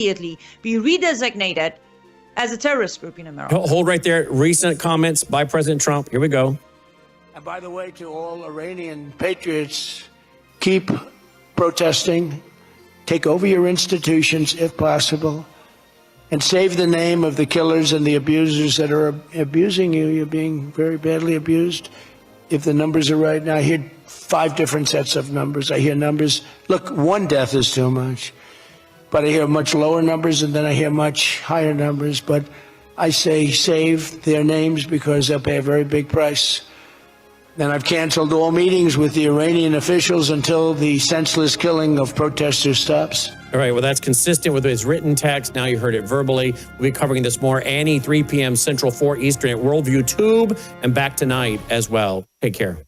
immediately be redesignated as a terrorist group in America. Hold right there. Recent comments by President Trump. Here we go. And by the way, to all Iranian patriots, keep protesting, take over your institutions if possible, and save the name of the killers and the abusers that are abusing you. You're being very badly abused. If the numbers are right now, I hear 5 different sets of numbers. I hear numbers. Look, 1 death is too much. But I hear much lower numbers, and then I hear much higher numbers. But I say save their names because they'll pay a very big price. And I've canceled all meetings with the Iranian officials until the senseless killing of protesters stops. All right, well, that's consistent with his written text. Now you heard it verbally. We'll be covering this more. Annie, 3 p.m. Central, 4 Eastern at Worldview Tube, and back tonight as well. Take care.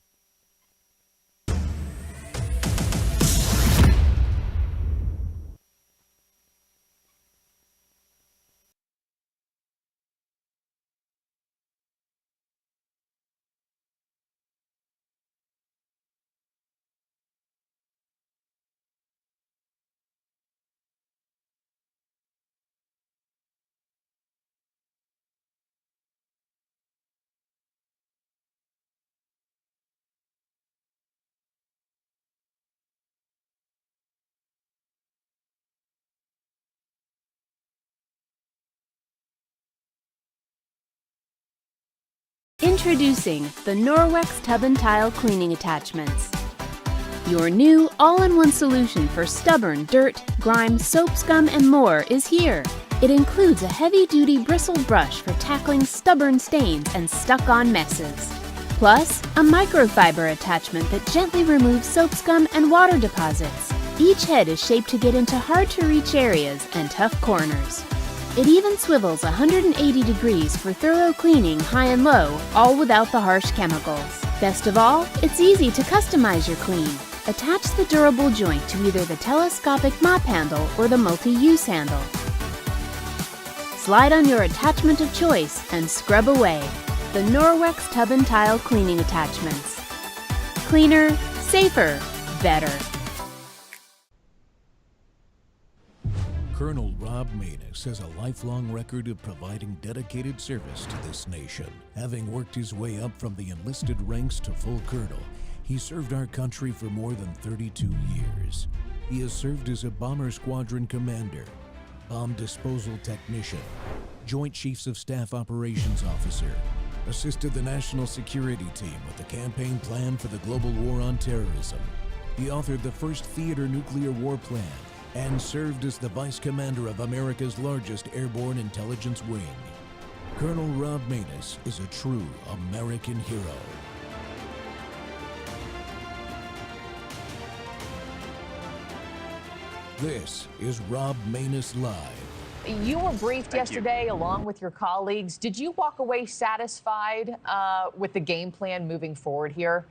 Introducing the Norwex Tub and Tile Cleaning Attachments. Your new all-in-one solution for stubborn dirt, grime, soap scum, and more is here. It includes a heavy-duty bristled brush for tackling stubborn stains and stuck-on messes. Plus, a microfiber attachment that gently removes soap scum and water deposits. Each head is shaped to get into hard-to-reach areas and tough corners. It even swivels 180 degrees for thorough cleaning high and low, all without the harsh chemicals. Best of all, it's easy to customize your clean. Attach the durable joint to either the telescopic mop handle or the multi-use handle. Slide on your attachment of choice and scrub away. The Norwex Tub and Tile Cleaning Attachments. Cleaner, safer, better. Colonel Rob Maness has a lifelong record of providing dedicated service to this nation. Having worked his way up from the enlisted ranks to full colonel, he served our country for more than 32 years. He has served as a bomber squadron commander, bomb disposal technician, Joint Chiefs of Staff Operations Officer, assisted the National Security Team with the campaign plan for the global war on terrorism. He authored the first theater nuclear war plan and served as the Vice Commander of America's largest airborne intelligence wing. Colonel Rob Maness is a true American hero. This is Rob Maness Live. You were briefed yesterday along with your colleagues. Did you walk away satisfied with the game plan moving forward here?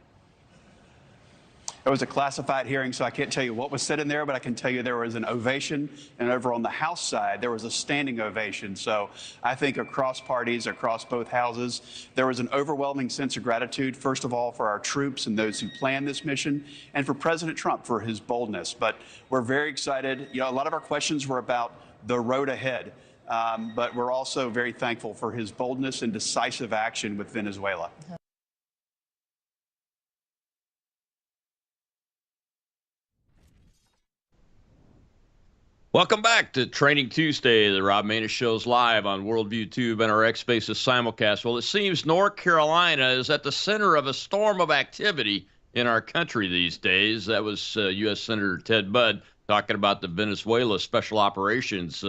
It was a classified hearing, so I can't tell you what was said in there, but I can tell you there was an ovation, and over on the House side, there was a standing ovation. So I think across parties, across both houses, there was an overwhelming sense of gratitude, first of all, for our troops and those who planned this mission, and for President Trump for his boldness. But we're very excited. You know, a lot of our questions were about the road ahead, but we're also very thankful for his boldness and decisive action with Venezuela. Welcome back to Training Tuesday. The Rob Maness Show's live on Worldview Tube and our X Spaces simulcast. Well, it seems North Carolina is at the center of a storm of activity in our country these days. That was U.S. Senator Ted Budd talking about the Venezuela Special Operations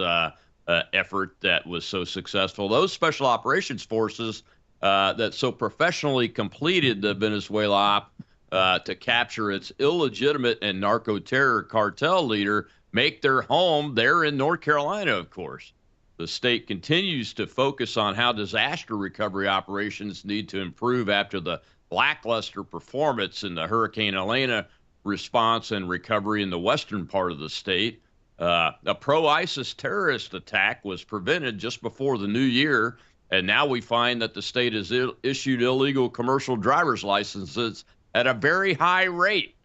effort that was so successful. Those Special Operations forces that so professionally completed the Venezuela op to capture its illegitimate and narco-terror cartel leader make their home there in North Carolina, of course. The state continues to focus on how disaster recovery operations need to improve after the lackluster performance in the Hurricane Elena response and recovery in the western part of the state. A pro-ISIS terrorist attack was prevented just before the new year, and now we find that the state has issued illegal commercial driver's licenses at a very high rate.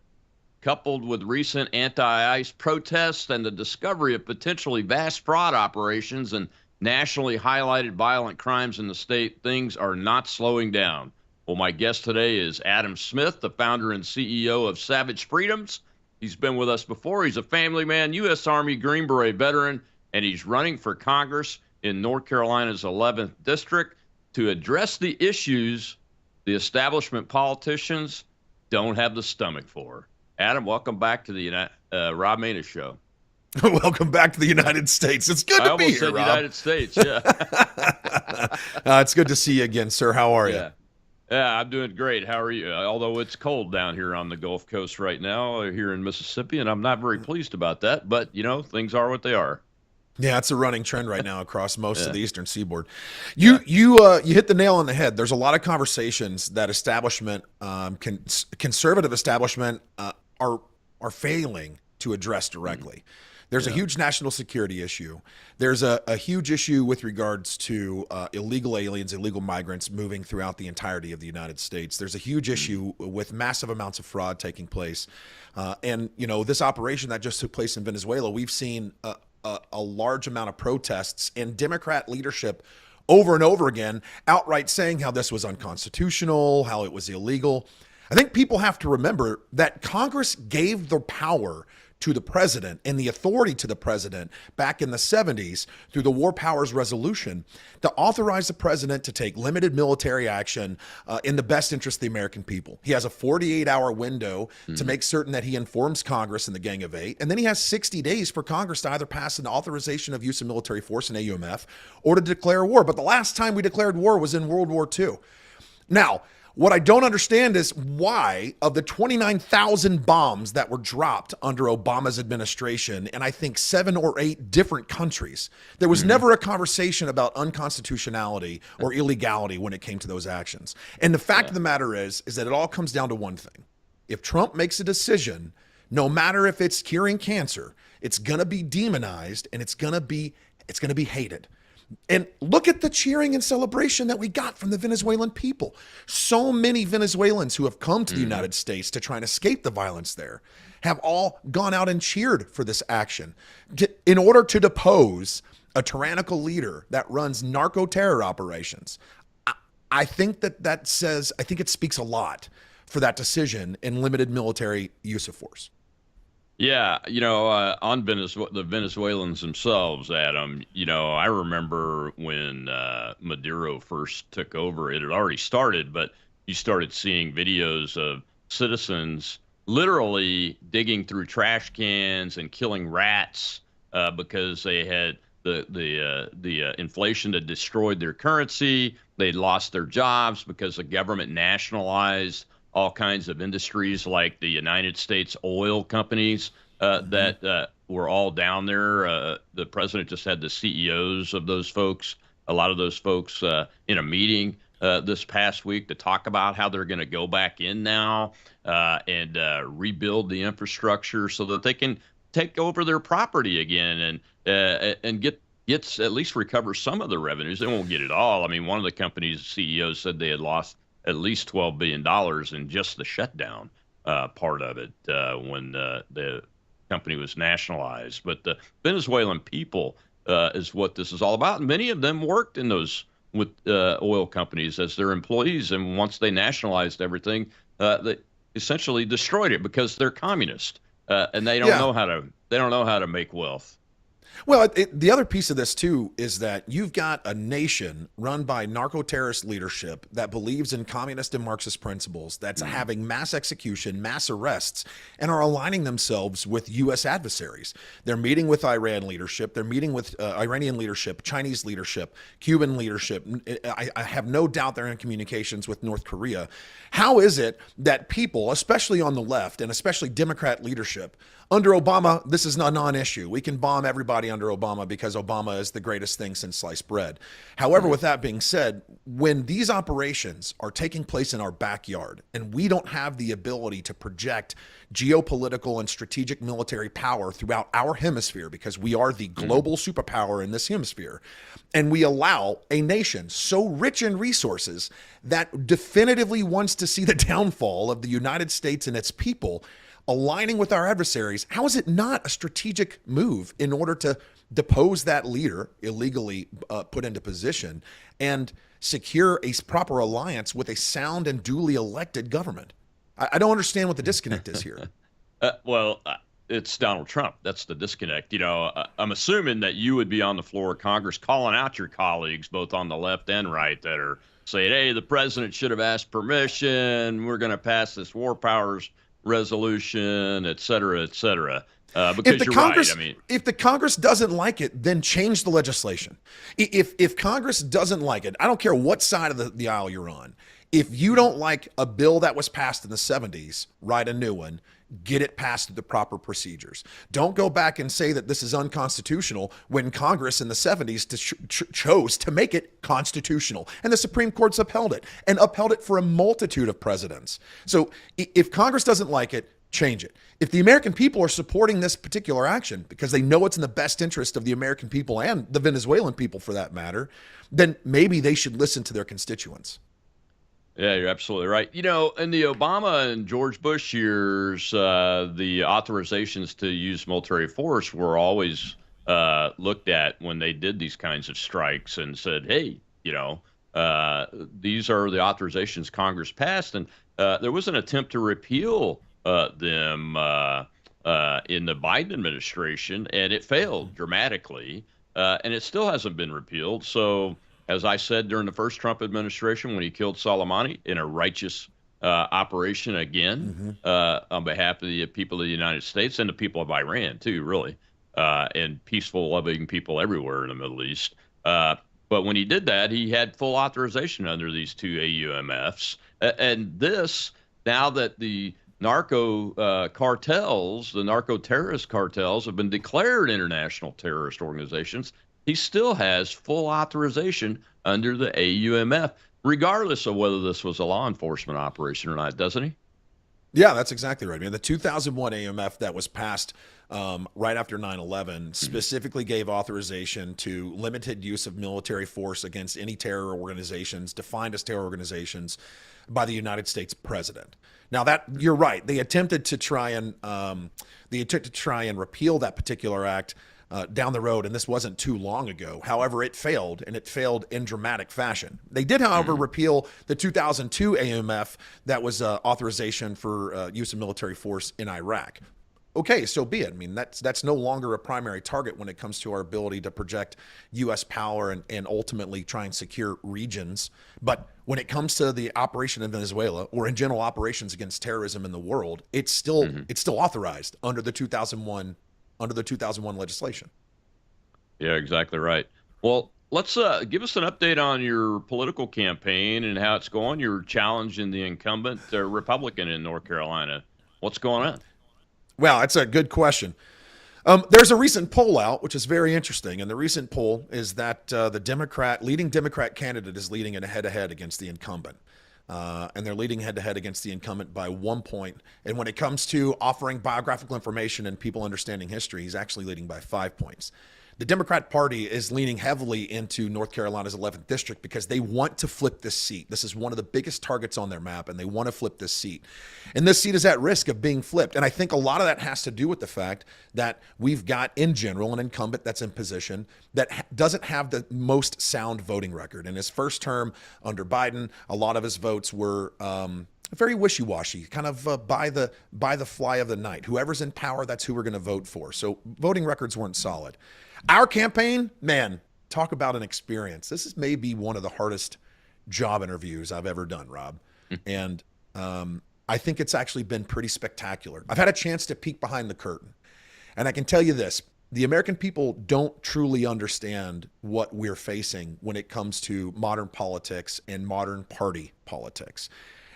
coupled with recent anti-ICE protests and the discovery of potentially vast fraud operations and nationally highlighted violent crimes in the state, things are not slowing down. Well, my guest today is Adam Smith, the founder and CEO of Savage Freedoms. He's been with us before. He's a family man, U.S. Army Green Beret veteran, and he's running for Congress in North Carolina's 11th District to address the issues the establishment politicians don't have the stomach for. Adam, welcome back to the Rob Maness Show. Welcome back to the United States. It's good to be here, said Rob. United States, yeah. It's good to see you again, sir. How are you? Yeah, I'm doing great. How are you? Although it's cold down here on the Gulf Coast right now, here in Mississippi, and I'm not very pleased about that. But, things are what they are. Yeah, it's a running trend right now across most of the Eastern Seaboard. You hit the nail on the head. There's a lot of conversations that establishment, conservative establishment, are failing to address directly. There's a huge national security issue. There's a huge issue with regards to illegal aliens, illegal migrants moving throughout the entirety of the United States. There's a huge issue with massive amounts of fraud taking place. And this operation that just took place in Venezuela, we've seen a large amount of protests and Democrat leadership over and over again outright saying how this was unconstitutional, how it was illegal. I think people have to remember that Congress gave the power to the president and the authority to the president back in the 70s through the War Powers Resolution to authorize the president to take limited military action in the best interest of the American people. He has a 48-hour window to make certain that he informs Congress in the Gang of Eight, and then he has 60 days for Congress to either pass an authorization of use of military force in AUMF or to declare war. But the last time we declared war was in World War II. Now, what I don't understand is why, of the 29,000 bombs that were dropped under Obama's administration, and I think 7 or 8 different countries, there was never a conversation about unconstitutionality or illegality when it came to those actions. And the fact of the matter is that it all comes down to one thing. If Trump makes a decision, no matter if it's curing cancer, it's going to be demonized and it's going to be hated. And look at the cheering and celebration that we got from the Venezuelan people. So many Venezuelans who have come to the United States to try and escape the violence there have all gone out and cheered for this action in order to depose a tyrannical leader that runs narco-terror operations. I think I think it speaks a lot for that decision in limited military use of force. Yeah, on the Venezuelans themselves, Adam, I remember when Maduro first took over, it had already started, but you started seeing videos of citizens literally digging through trash cans and killing rats because they had the inflation had destroyed their currency. They'd lost their jobs because the government nationalized all kinds of industries like the United States oil companies that were all down there. The president just had the CEOs of those folks, a lot of those folks in a meeting this past week to talk about how they're going to go back in now and rebuild the infrastructure so that they can take over their property again and get at least recover some of the revenues. They won't get it all. I mean, one of the company's CEOs said they had lost at least $12 billion in just the shutdown part of it when the company was nationalized. But the Venezuelan people is what this is all about. And many of them worked in those with oil companies as their employees. And once they nationalized everything, they essentially destroyed it because they're communist and they don't know how to make wealth. Well, the other piece of this, too, is that you've got a nation run by narco-terrorist leadership that believes in communist and Marxist principles, that's having mass execution, mass arrests, and are aligning themselves with U.S. adversaries. They're meeting with Iran leadership. They're meeting with Iranian leadership, Chinese leadership, Cuban leadership. I have no doubt they're in communications with North Korea. How is it that people, especially on the left and especially Democrat leadership, under Obama, this is a non-issue. We can bomb everybody under Obama because Obama is the greatest thing since sliced bread. However, with that being said, when these operations are taking place in our backyard and we don't have the ability to project geopolitical and strategic military power throughout our hemisphere because we are the global superpower in this hemisphere, and we allow a nation so rich in resources that definitively wants to see the downfall of the United States and its people, aligning with our adversaries, how is it not a strategic move in order to depose that leader illegally put into position and secure a proper alliance with a sound and duly elected government? I don't understand what the disconnect is here. It's Donald Trump. That's the disconnect. I'm assuming that you would be on the floor of Congress calling out your colleagues, both on the left and right, that are saying, hey, the president should have asked permission. We're going to pass this war powers resolution, et cetera, et cetera. Because you're right. I mean, if the Congress doesn't like it, then change the legislation. If Congress doesn't like it, I don't care what side of the aisle you're on. If you don't like a bill that was passed in the 70s, write a new one. Get it passed through the proper procedures. Don't go back and say that this is unconstitutional when Congress in the 70s chose to make it constitutional. And the Supreme Court's upheld it, and upheld it for a multitude of presidents. So if Congress doesn't like it, change it. If the American people are supporting this particular action because they know it's in the best interest of the American people and the Venezuelan people for that matter, then maybe they should listen to their constituents. Yeah, you're absolutely right. In the Obama and George Bush years, the authorizations to use military force were always looked at when they did these kinds of strikes and said, hey, these are the authorizations Congress passed. And there was an attempt to repeal them in the Biden administration, and it failed dramatically. And it still hasn't been repealed. So, as I said during the first Trump administration, when he killed Soleimani in a righteous operation again, on behalf of the people of the United States and the people of Iran, too, really, and peaceful, loving people everywhere in the Middle East. But when he did that, he had full authorization under these two AUMFs. And this, now that the narco cartels, the narco-terrorist cartels, have been declared international terrorist organizations, he still has full authorization under the AUMF, regardless of whether this was a law enforcement operation or not, doesn't he? Yeah, that's exactly right. I mean, the 2001 AUMF that was passed right after 9/11 specifically gave authorization to limited use of military force against any terror organizations defined as terror organizations by the United States president. Now, that you're right. They attempted to try and repeal that particular act down the road, and this wasn't too long ago. However, it failed, and it failed in dramatic fashion. They did, however, repeal the 2002 AUMF that was authorization for use of military force in Iraq. Okay, so be it. I mean, that's no longer a primary target when it comes to our ability to project U.S. power and ultimately try and secure regions. But when it comes to the operation in Venezuela or in general operations against terrorism in the world, it's still authorized under the 2001 legislation. Yeah, exactly right. Well, let's give us an update on your political campaign and how it's going. You're challenging the incumbent Republican in North Carolina. What's going on? Well, that's a good question. There's a recent poll out, which is very interesting. And the recent poll is that the leading Democrat candidate is leading in a head-to-head against the incumbent. And they're leading head-to-head against the incumbent by 1 point. And when it comes to offering biographical information and people understanding history, he's actually leading by 5 points. The Democrat Party is leaning heavily into North Carolina's 11th district because they want to flip this seat. This is one of the biggest targets on their map, and they want to flip this seat. And this seat is at risk of being flipped. And I think a lot of that has to do with the fact that we've got, in general, an incumbent that's in position that doesn't have the most sound voting record. In his first term under Biden, a lot of his votes were very wishy-washy, kind of by the fly of the night. Whoever's in power, that's who we're going to vote for. So voting records weren't solid. Our campaign, man, talk about an experience. This is maybe one of the hardest job interviews I've ever done, Rob. And I think it's actually been pretty spectacular. I've had a chance to peek behind the curtain. And I can tell you this, the American people don't truly understand what we're facing when it comes to modern politics and modern party politics.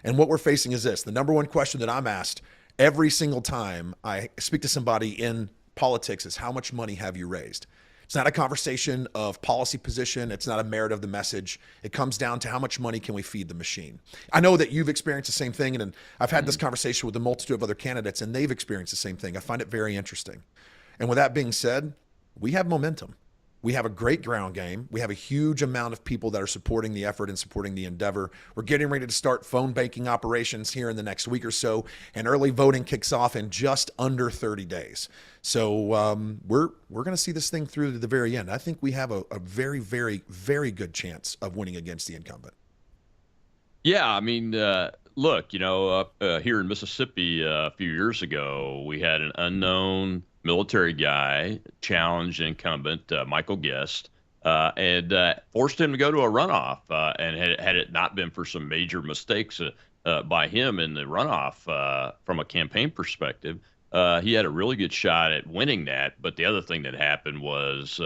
And what we're facing is this. The number one question that I'm asked every single time I speak to somebody in politics is, how much money have you raised? It's not a conversation of policy position. It's not a merit of the message. It comes down to how much money can we feed the machine. I know that you've experienced the same thing, and I've had this conversation with a multitude of other candidates, and they've experienced the same thing. I find it very interesting. And with that being said, we have momentum. We have a great ground game. We have a huge amount of people that are supporting the effort and supporting the endeavor. We're getting ready to start phone banking operations here in the next week or so, and early voting kicks off in just under 30 days. So we're going to see this thing through to the very end. I think we have a very, very, very good chance of winning against the incumbent. Yeah, I mean, look, up here in Mississippi a few years ago, we had an unknown military guy challenge incumbent Michael Guest and forced him to go to a runoff. And had it not been for some major mistakes by him in the runoff from a campaign perspective, he had a really good shot at winning that. But the other thing that happened was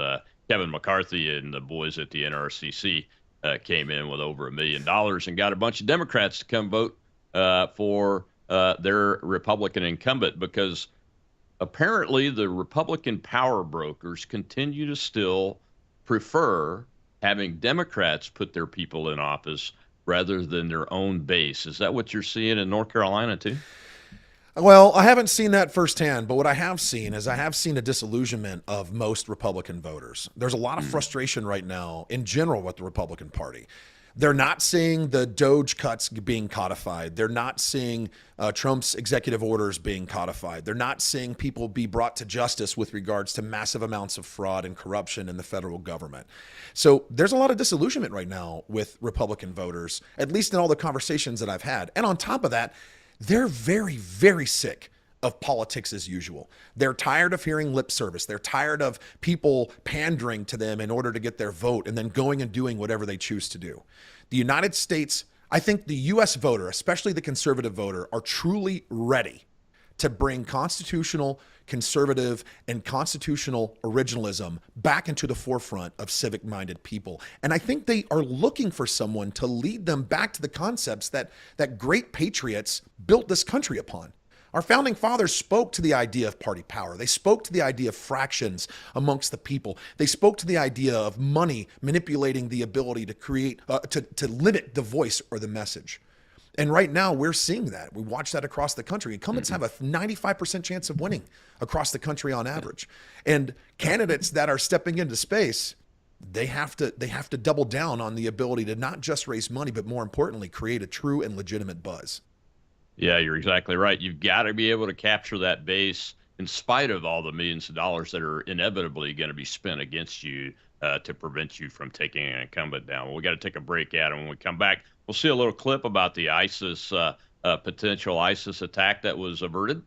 Kevin McCarthy and the boys at the NRCC came in with over $1 million and got a bunch of Democrats to come vote for their Republican incumbent, because apparently the Republican power brokers continue to still prefer having Democrats put their people in office rather than their own base. Is that what you're seeing in North Carolina too? Well, I haven't seen that firsthand, but what I have seen is I have seen a disillusionment of most Republican voters. There's a lot of frustration right now in general with the Republican Party. They're not seeing the Doge cuts being codified. They're not seeing Trump's executive orders being codified. They're not seeing people be brought to justice with regards to massive amounts of fraud and corruption in the federal government. So there's a lot of disillusionment right now with Republican voters, at least in all the conversations that I've had. And on top of that, they're very, very sick of politics as usual. They're tired of hearing lip service. They're tired of people pandering to them in order to get their vote and then going and doing whatever they choose to do. The United States, I think the U.S. voter, especially the conservative voter, are truly ready to bring constitutional, conservative, and constitutional originalism back into the forefront of civic-minded people. And I think they are looking for someone to lead them back to the concepts that great patriots built this country upon. Our founding fathers spoke to the idea of party power. They spoke to the idea of fractions amongst the people. They spoke to the idea of money manipulating the ability to create, to limit the voice or the message. And right now we're seeing that. We watch that across the country. Incumbents have a 95% chance of winning across the country on average. And candidates that are stepping into space, they have to double down on the ability to not just raise money, but more importantly, create a true and legitimate buzz. Yeah, you're exactly right. You've got to be able to capture that base in spite of all the millions of dollars that are inevitably going to be spent against you to prevent you from taking an incumbent down. Well, we got to take a break, Adam. When we come back, we'll see a little clip about the ISIS, potential ISIS attack that was averted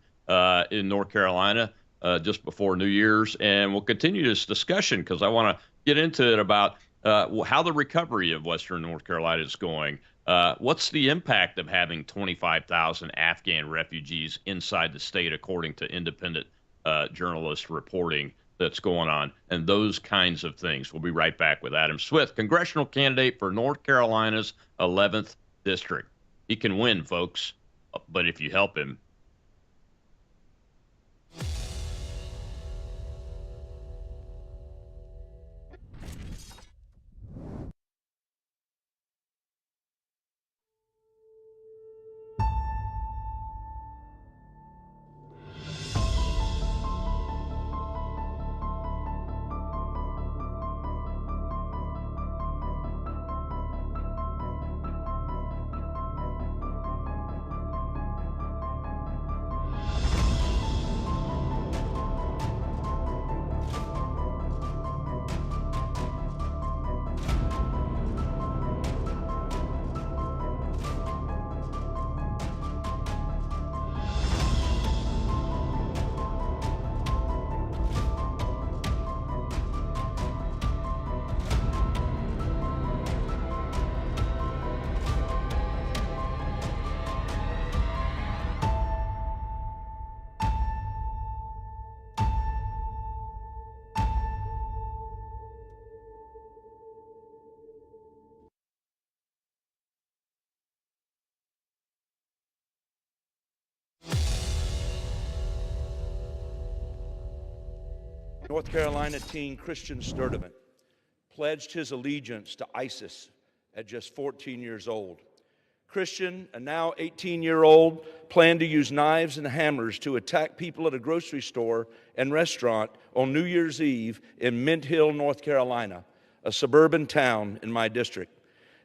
in North Carolina just before New Year's. And we'll continue this discussion because I want to get into it about how the recovery of Western North Carolina is going. What's the impact of having 25,000 Afghan refugees inside the state, according to independent journalist reporting that's going on, and those kinds of things? We'll be right back with Adam Swift, congressional candidate for North Carolina's 11th district. He can win, folks, but if you help him. North Carolina teen Christian Sturdivant pledged his allegiance to ISIS at just 14 years old. Christian, a now 18-year-old, planned to use knives and hammers to attack people at a grocery store and restaurant on New Year's Eve in Mint Hill, North Carolina, a suburban town in my district.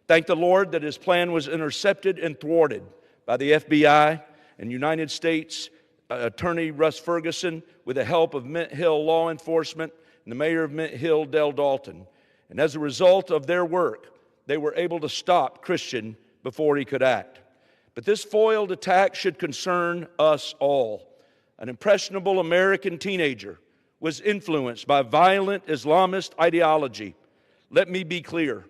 Thank the Lord that his plan was intercepted and thwarted by the FBI and United States Attorney Russ Ferguson with the help of Mint Hill law enforcement and the mayor of Mint Hill, Del Dalton. And as a result of their work, they were able to stop Christian before he could act. But this foiled attack should concern us all. An impressionable American teenager was influenced by violent Islamist ideology. Let me be clear.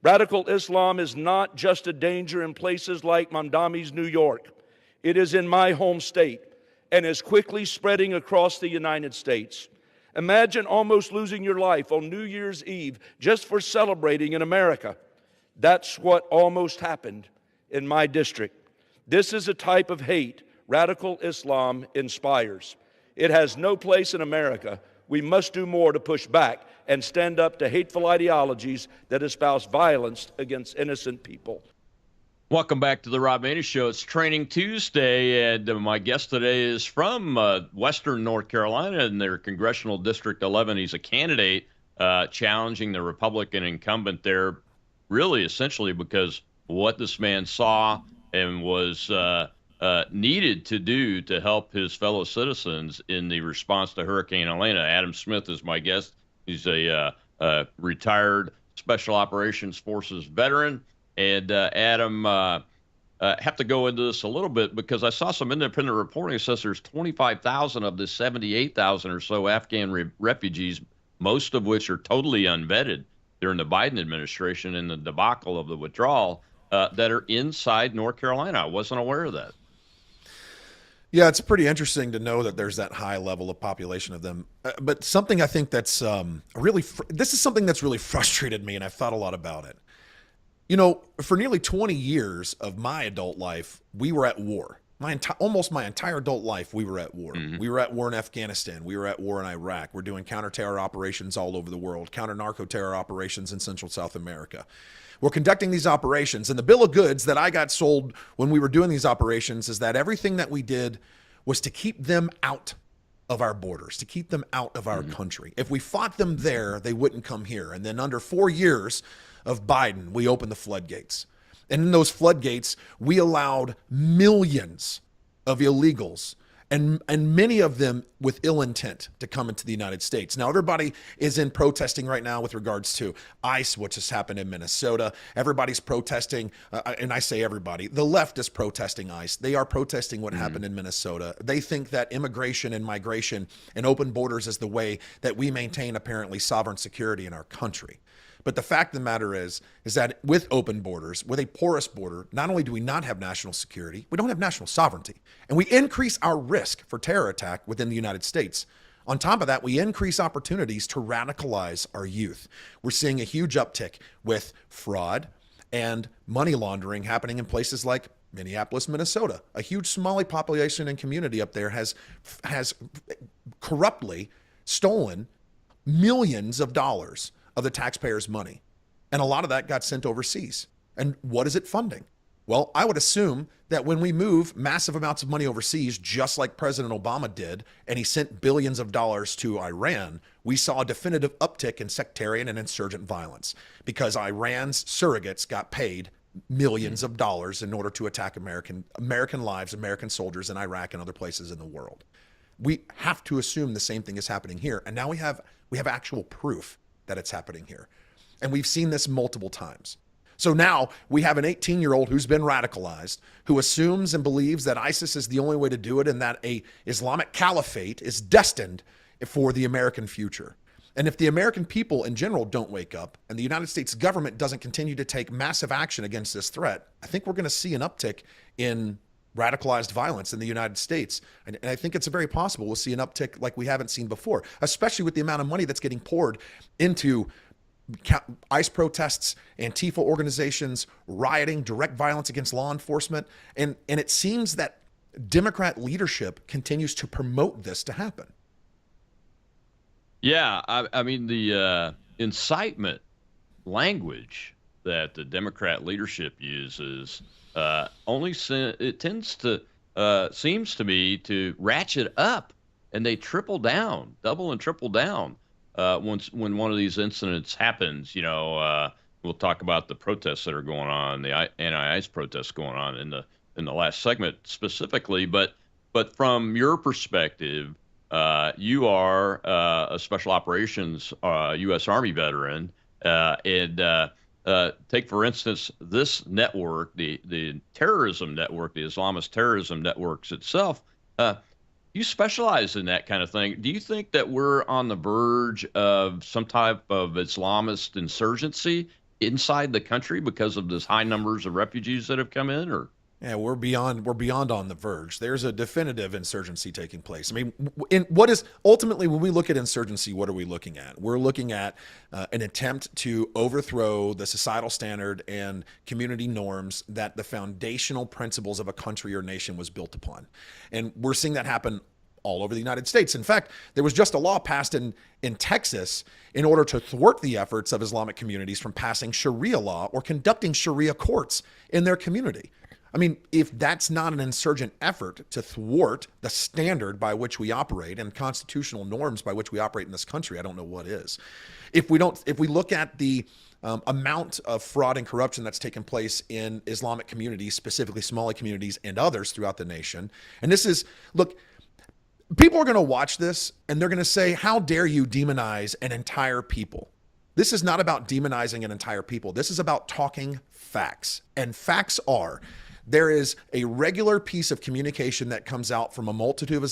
Radical Islam is not just a danger in places like Mamdani's New York. It is in my home state and is quickly spreading across the United States. Imagine almost losing your life on New Year's Eve just for celebrating in America. That's what almost happened in my district. This is a type of hate radical Islam inspires. It has no place in America. We must do more to push back and stand up to hateful ideologies that espouse violence against innocent people. Welcome back to the Rob Maness Show. It's Training Tuesday, and my guest today is from Western North Carolina in their Congressional District 11. He's a candidate challenging the Republican incumbent there, really essentially because what this man saw and was needed to do to help his fellow citizens in the response to Hurricane Elena. Adam Smith is my guest. He's a retired Special Operations Forces veteran. And Adam, have to go into this a little bit because I saw some independent reporting that says there's 25,000 of the 78,000 or so Afghan refugees, most of which are totally unvetted during the Biden administration and the debacle of the withdrawal, that are inside North Carolina. I wasn't aware of that. Yeah, it's pretty interesting to know that there's that high level of population of them. But something I think that's this is something that's really frustrated me, and I've thought a lot about it. You know, for nearly 20 years of my adult life, we were at war. Almost my entire adult life, we were at war. Mm-hmm. We were at war in Afghanistan. We were at war in Iraq. We're doing counter-terror operations all over the world, counter-narco-terror operations in Central South America. We're conducting these operations, and the bill of goods that I got sold when we were doing these operations is that everything that we did was to keep them out of our borders, to keep them out of our country. If we fought them there, they wouldn't come here. And then under 4 years of Biden, we opened the floodgates. And in those floodgates, we allowed millions of illegals and many of them with ill intent to come into the United States. Now, everybody is in protesting right now with regards to ICE, which has happened in Minnesota. Everybody's protesting, and I say everybody, the left is protesting ICE. They are protesting what happened in Minnesota. They think that immigration and migration and open borders is the way that we maintain apparently sovereign security in our country. But the fact of the matter is that with open borders, with a porous border, not only do we not have national security, we don't have national sovereignty, and we increase our risk for terror attack within the United States. On top of that, we increase opportunities to radicalize our youth. We're seeing a huge uptick with fraud and money laundering happening in places like Minneapolis, Minnesota. A huge Somali population and community up there has corruptly stolen millions of dollars of the taxpayers' money. And a lot of that got sent overseas. And what is it funding? Well, I would assume that when we move massive amounts of money overseas, just like President Obama did, and he sent billions of dollars to Iran, we saw a definitive uptick in sectarian and insurgent violence because Iran's surrogates got paid millions of dollars in order to attack American lives, American soldiers in Iraq and other places in the world. We have to assume the same thing is happening here. And now we have actual proof that it's happening here. And we've seen this multiple times. So now we have an 18-year-old who's been radicalized, who assumes and believes that ISIS is the only way to do it and that a Islamic caliphate is destined for the American future. And if the American people in general don't wake up and the United States government doesn't continue to take massive action against this threat, I think we're going to see an uptick in radicalized violence in the United States. And I think it's very possible we'll see an uptick like we haven't seen before, especially with the amount of money that's getting poured into ICE protests, Antifa organizations, rioting, direct violence against law enforcement. And it seems that Democrat leadership continues to promote this to happen. Yeah, I mean, the incitement language that the Democrat leadership uses it tends to seems to me to ratchet up, and they triple down, double and triple down when one of these incidents happens. We'll talk about the protests that are going on, the anti-ICE protests going on in the last segment specifically, but from your perspective, you are a special operations U.S. Army veteran, and take, for instance, this network, the terrorism network, the Islamist terrorism networks itself. You specialize in that kind of thing. Do you think that we're on the verge of some type of Islamist insurgency inside the country because of this high numbers of refugees that have come in, or? Yeah, we're beyond on the verge. There's a definitive insurgency taking place. I mean, ultimately, when we look at insurgency, what are we looking at? We're looking at an attempt to overthrow the societal standard and community norms that the foundational principles of a country or nation was built upon. And we're seeing that happen all over the United States. In fact, there was just a law passed in Texas in order to thwart the efforts of Islamic communities from passing Sharia law or conducting Sharia courts in their community. I mean, if that's not an insurgent effort to thwart the standard by which we operate and constitutional norms by which we operate in this country, I don't know what is. If we look at the amount of fraud and corruption that's taken place in Islamic communities, specifically Somali communities and others throughout the nation, and look, people are going to watch this and they're going to say, how dare you demonize an entire people? This is not about demonizing an entire people. This is about talking facts. And facts are, there is a regular piece of communication that comes out from a multitude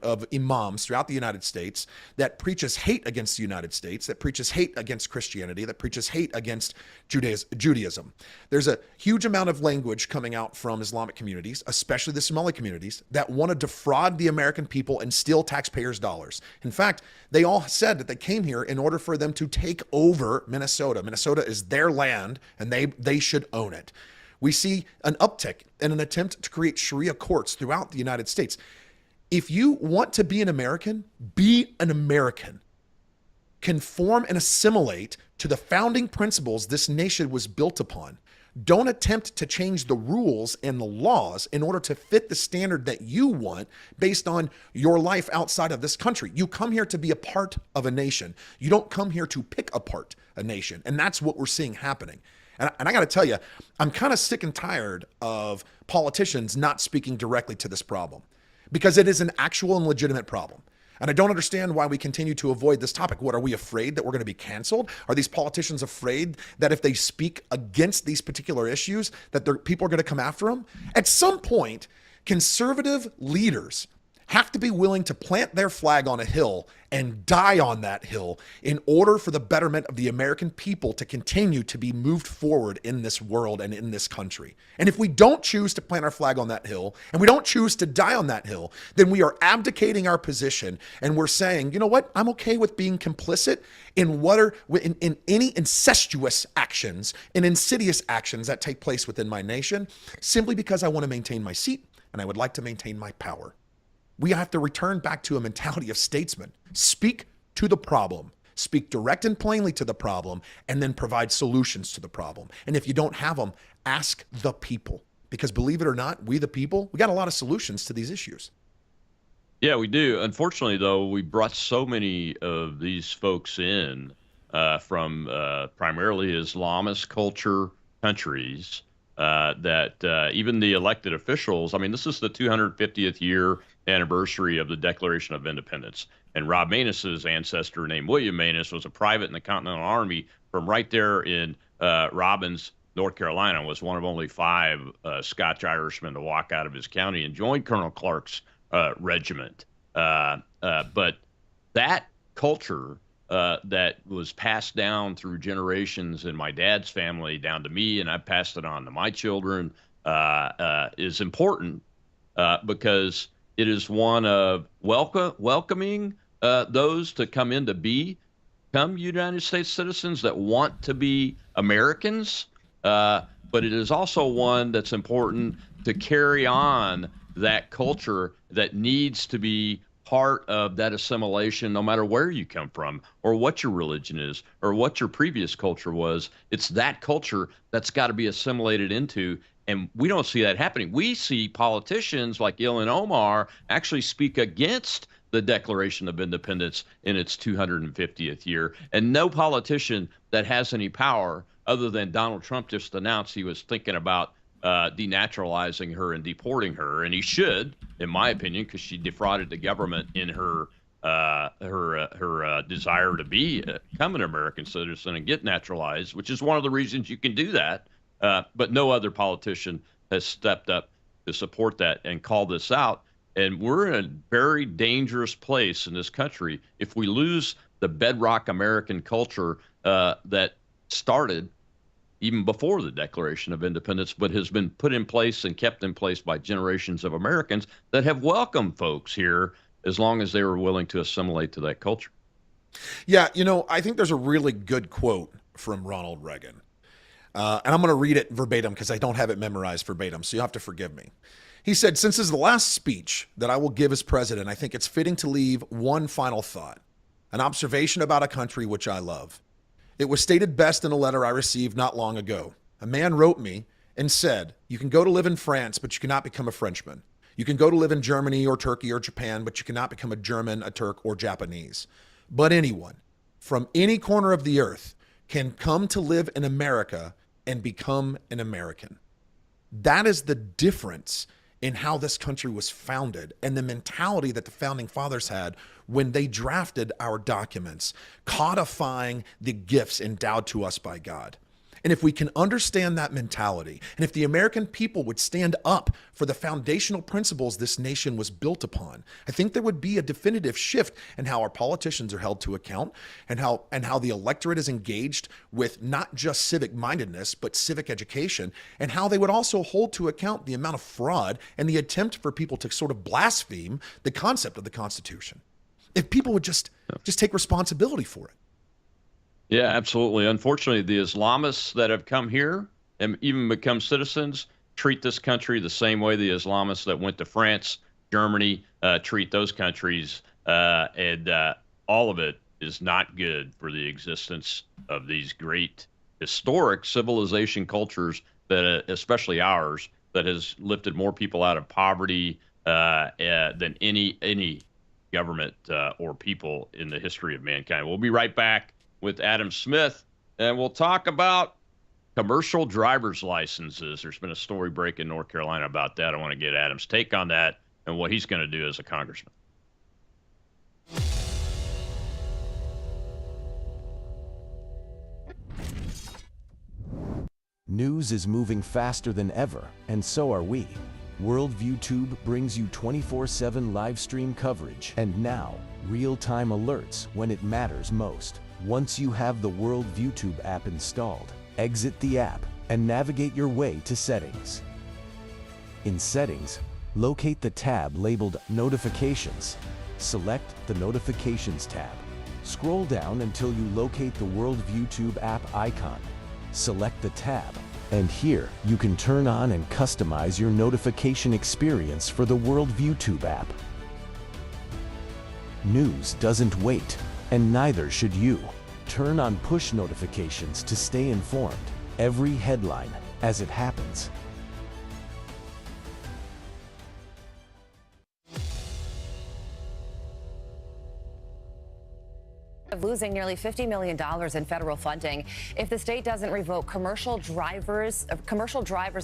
of imams throughout the United States that preaches hate against the United States, that preaches hate against Christianity, that preaches hate against Judaism. There's a huge amount of language coming out from Islamic communities, especially the Somali communities, that want to defraud the American people and steal taxpayers' dollars. In fact, they all said that they came here in order for them to take over Minnesota. Minnesota is their land and they should own it. We see an uptick in an attempt to create Sharia courts throughout the United States. If you want to be an American, be an American. Conform and assimilate to the founding principles this nation was built upon. Don't attempt to change the rules and the laws in order to fit the standard that you want based on your life outside of this country. You come here to be a part of a nation. You don't come here to pick apart a nation. And that's what we're seeing happening. And I got to tell you, I'm kind of sick and tired of politicians not speaking directly to this problem because it is an actual and legitimate problem. And I don't understand why we continue to avoid this topic. What, are we afraid that we're going to be canceled? Are these politicians afraid that if they speak against these particular issues, that people are going to come after them? At some point, conservative leaders have to be willing to plant their flag on a hill and die on that hill in order for the betterment of the American people to continue to be moved forward in this world and in this country. And if we don't choose to plant our flag on that hill and we don't choose to die on that hill, then we are abdicating our position and we're saying, you know what, I'm okay with being complicit in in any incestuous actions and insidious actions that take place within my nation simply because I want to maintain my seat and I would like to maintain my power. We have to return back to a mentality of statesmen. Speak to the problem, speak direct and plainly to the problem, and then provide solutions to the problem. And if you don't have them, ask the people. Because believe it or not, we the people, we got a lot of solutions to these issues. Yeah, we do. Unfortunately, though, we brought so many of these folks in from primarily Islamist culture countries that even the elected officials, I mean, this is the 250th year anniversary of the Declaration of Independence. And Rob Maness's ancestor, named William Maness, was a private in the Continental Army from right there in Robbins, North Carolina, was one of only 5 Scotch-Irishmen to walk out of his county and join Colonel Clark's regiment. But that culture that was passed down through generations in my dad's family down to me, and I passed it on to my children, is important because it is one of welcoming those to come in to become United States citizens that want to be Americans. But it is also one that's important to carry on that culture that needs to be part of that assimilation, no matter where you come from or what your religion is or what your previous culture was. It's that culture that's got to be assimilated into And we don't see that happening. We see politicians like Ilhan Omar actually speak against the Declaration of Independence in its 250th year. And no politician that has any power, other than Donald Trump just announced he was thinking about denaturalizing her and deporting her. And he should, in my opinion, because she defrauded the government in her desire to become an American citizen and get naturalized, which is one of the reasons you can do that. But no other politician has stepped up to support that and call this out. And we're in a very dangerous place in this country if we lose the bedrock American culture that started even before the Declaration of Independence, but has been put in place and kept in place by generations of Americans that have welcomed folks here as long as they were willing to assimilate to that culture. Yeah, I think there's a really good quote from Ronald Reagan. And I'm going to read it verbatim because I don't have it memorized verbatim, so you'll have to forgive me. He said, "Since this is the last speech that I will give as president, I think it's fitting to leave one final thought, an observation about a country which I love. It was stated best in a letter I received not long ago. A man wrote me and said, 'You can go to live in France, but you cannot become a Frenchman. You can go to live in Germany or Turkey or Japan, but you cannot become a German, a Turk, or Japanese. But anyone from any corner of the earth can come to live in America and become an American.' That is the difference in how this country was founded and the mentality that the founding fathers had when they drafted our documents, codifying the gifts endowed to us by God. And if we can understand that mentality, and if the American people would stand up for the foundational principles this nation was built upon, I think there would be a definitive shift in how our politicians are held to account and how the electorate is engaged with not just civic mindedness, but civic education, and how they would also hold to account the amount of fraud and the attempt for people to sort of blaspheme the concept of the Constitution. If people would just take responsibility for it. Yeah, absolutely. Unfortunately, the Islamists that have come here and even become citizens treat this country the same way the Islamists that went to France, Germany, treat those countries. And all of it is not good for the existence of these great historic civilization cultures that, especially ours, that has lifted more people out of poverty than any government or people in the history of mankind. We'll be right back with Adam Smith, and we'll talk about commercial driver's licenses. There's been a story break in North Carolina about that. I want to get Adam's take on that and what he's going to do as a congressman. News is moving faster than ever, and so are we. Worldview Tube brings you 24/7 live stream coverage, and now, real-time alerts when it matters most. Once you have the Worldview Tube app installed, exit the app and navigate your way to Settings. In Settings, locate the tab labeled Notifications. Select the Notifications tab. Scroll down until you locate the Worldview Tube app icon. Select the tab, and here you can turn on and customize your notification experience for the Worldview Tube app. News doesn't wait, and neither should you. Turn on push notifications to stay informed. Every headline as it happens. Of losing nearly $50 million in federal funding if the state doesn't revoke commercial driver's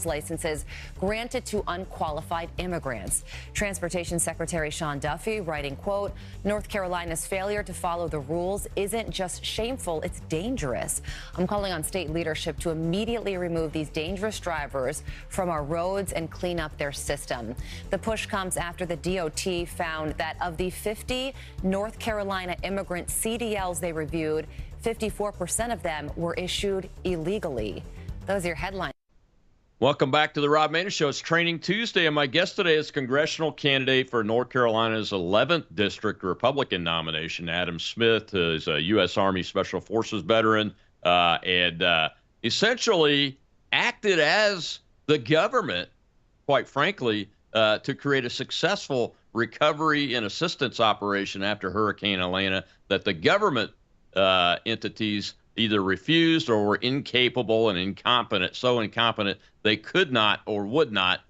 licenses granted to unqualified immigrants. Transportation Secretary Sean Duffy writing, quote, "North Carolina's failure to follow the rules isn't just shameful, it's dangerous. I'm calling on state leadership to immediately remove these dangerous drivers from our roads and clean up their system." The push comes after the DOT found that of the 50 North Carolina immigrant CDLs they reviewed, 54% of them were issued illegally. Those are your headlines. Welcome back to the Rob Maness Show. It's Training Tuesday, and my guest today is congressional candidate for North Carolina's 11th District Republican nomination, Adam Smith, who is a U.S. Army Special Forces veteran and essentially acted as the government, quite frankly, to create a successful recovery and assistance operation after Hurricane Elena that the government entities either refused or were incapable and incompetent, so incompetent they could not or would not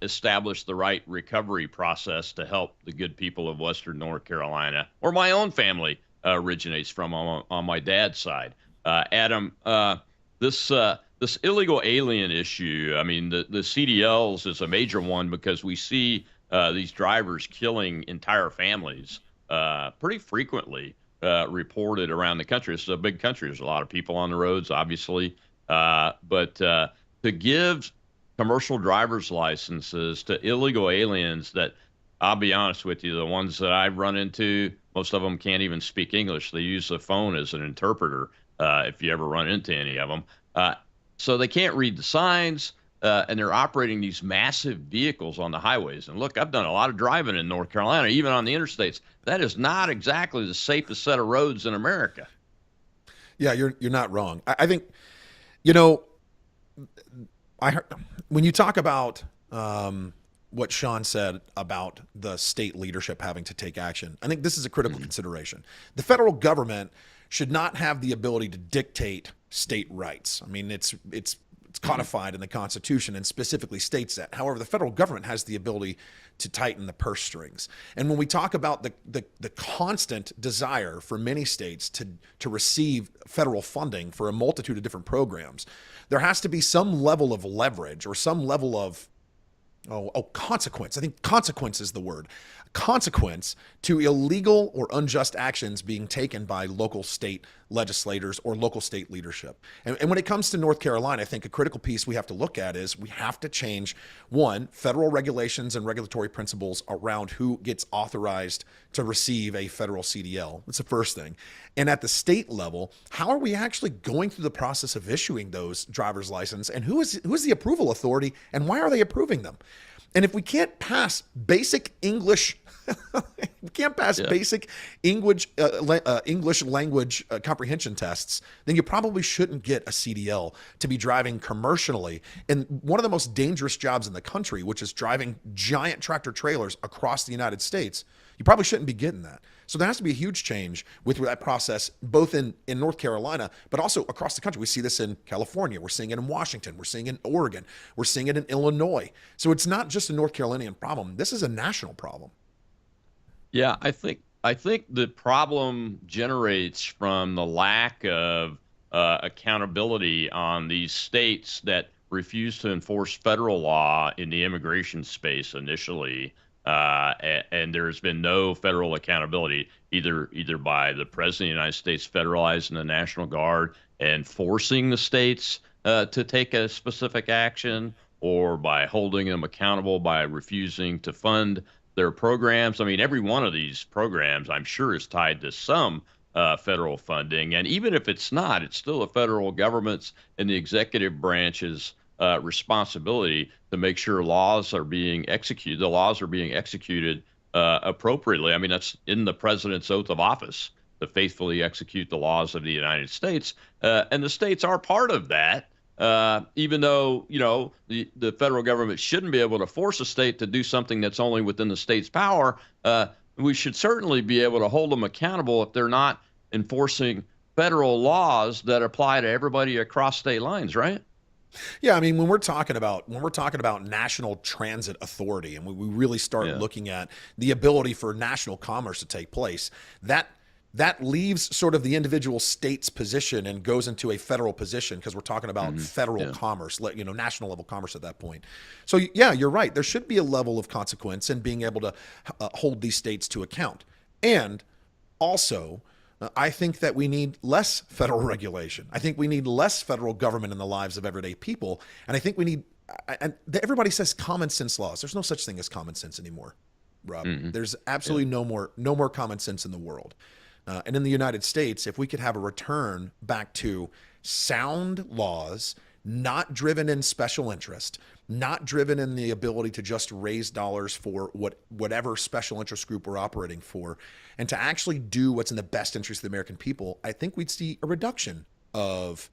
establish the right recovery process to help the good people of Western North Carolina, or my own family originates from on my dad's side. Adam, this illegal alien issue, I mean, the CDLs is a major one because we see these drivers killing entire families pretty frequently reported around the country. It's a big country. There's a lot of people on the roads, obviously. But to give commercial driver's licenses to illegal aliens that, I'll be honest with you, the ones that I've run into, most of them can't even speak English. They use the phone as an interpreter if you ever run into any of them. So they can't read the signs, and they're operating these massive vehicles on the highways. And look, I've done a lot of driving in North Carolina, even on the interstates. That is not exactly the safest set of roads in America. Yeah, you're not wrong. I think, you know, I heard when you talk about what Sean said about the state leadership having to take action, I think this is a critical consideration. The federal government should not have the ability to dictate state rights. I mean, it's codified in the Constitution and specifically states that. However, the federal government has the ability to tighten the purse strings. And when we talk about the constant desire for many states to receive federal funding for a multitude of different programs, there has to be some level of leverage or some level of consequence. I think consequence is the word. Consequence to illegal or unjust actions being taken by local state legislators or local state leadership. And when it comes to North Carolina, I think a critical piece we have to look at is we have to change, one, federal regulations and regulatory principles around who gets authorized to receive a federal CDL. That's the first thing. And at the state level, how are we actually going through the process of issuing those driver's license, and who is the approval authority, and why are they approving them? And if we can't pass basic English, basic English language comprehension tests, then you probably shouldn't get a CDL to be driving commercially in one of the most dangerous jobs in the country, which is driving giant tractor trailers across the United States. You probably shouldn't be getting that. So there has to be a huge change with that process, both in North Carolina, but also across the country. We see this in California. We're seeing it in Washington. We're seeing it in Oregon. We're seeing it in Illinois. So it's not just a North Carolinian problem. This is a national problem. Yeah, I think the problem generates from the lack of accountability on these states that refuse to enforce federal law in the immigration space initially. And there's been no federal accountability, either by the President of the United States federalizing the National Guard and forcing the states to take a specific action, or by holding them accountable by refusing to fund their programs. I mean, every one of these programs, I'm sure, is tied to some federal funding. And even if it's not, it's still the federal government's and the executive branch's responsibility to make sure laws are being executed. The laws are being executed appropriately. I mean, that's in the president's oath of office, to faithfully execute the laws of the United States. And the states are part of that, even though, you know, the federal government shouldn't be able to force a state to do something that's only within the state's power. We should certainly be able to hold them accountable if they're not enforcing federal laws that apply to everybody across state lines, right? Yeah, I mean, when we're talking about national transit authority, and we really start looking at the ability for national commerce to take place, that leaves sort of the individual state's position and goes into a federal position, because we're talking about federal commerce, national level commerce at that point. So yeah, you're right. There should be a level of consequence in being able to hold these states to account. And also, I think that we need less federal regulation. I think we need less federal government in the lives of everyday people. And I think we need, and everybody says common sense laws. There's no such thing as common sense anymore, Rob. There's absolutely no more common sense in the world. And in the United States, if we could have a return back to sound laws, not driven in special interest, not driven in the ability to just raise dollars for whatever special interest group we're operating for, and to actually do what's in the best interest of the American people, I think we'd see a reduction of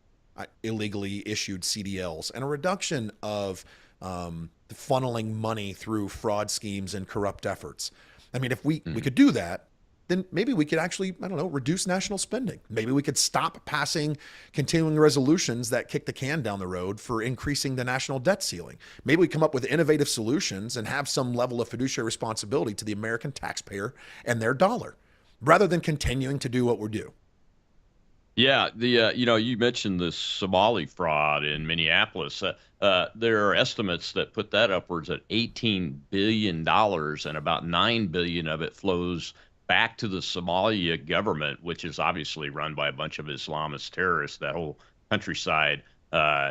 illegally issued CDLs and a reduction of funneling money through fraud schemes and corrupt efforts. I mean, if we could do that, then maybe we could actually, I don't know, reduce national spending. Maybe we could stop passing continuing resolutions that kick the can down the road for increasing the national debt ceiling. Maybe we come up with innovative solutions and have some level of fiduciary responsibility to the American taxpayer and their dollar, rather than continuing to do what we do. Yeah, you mentioned the Somali fraud in Minneapolis. There are estimates that put that upwards at $18 billion, and about $9 billion of it flows back to the Somalia government, which is obviously run by a bunch of Islamist terrorists. That whole countryside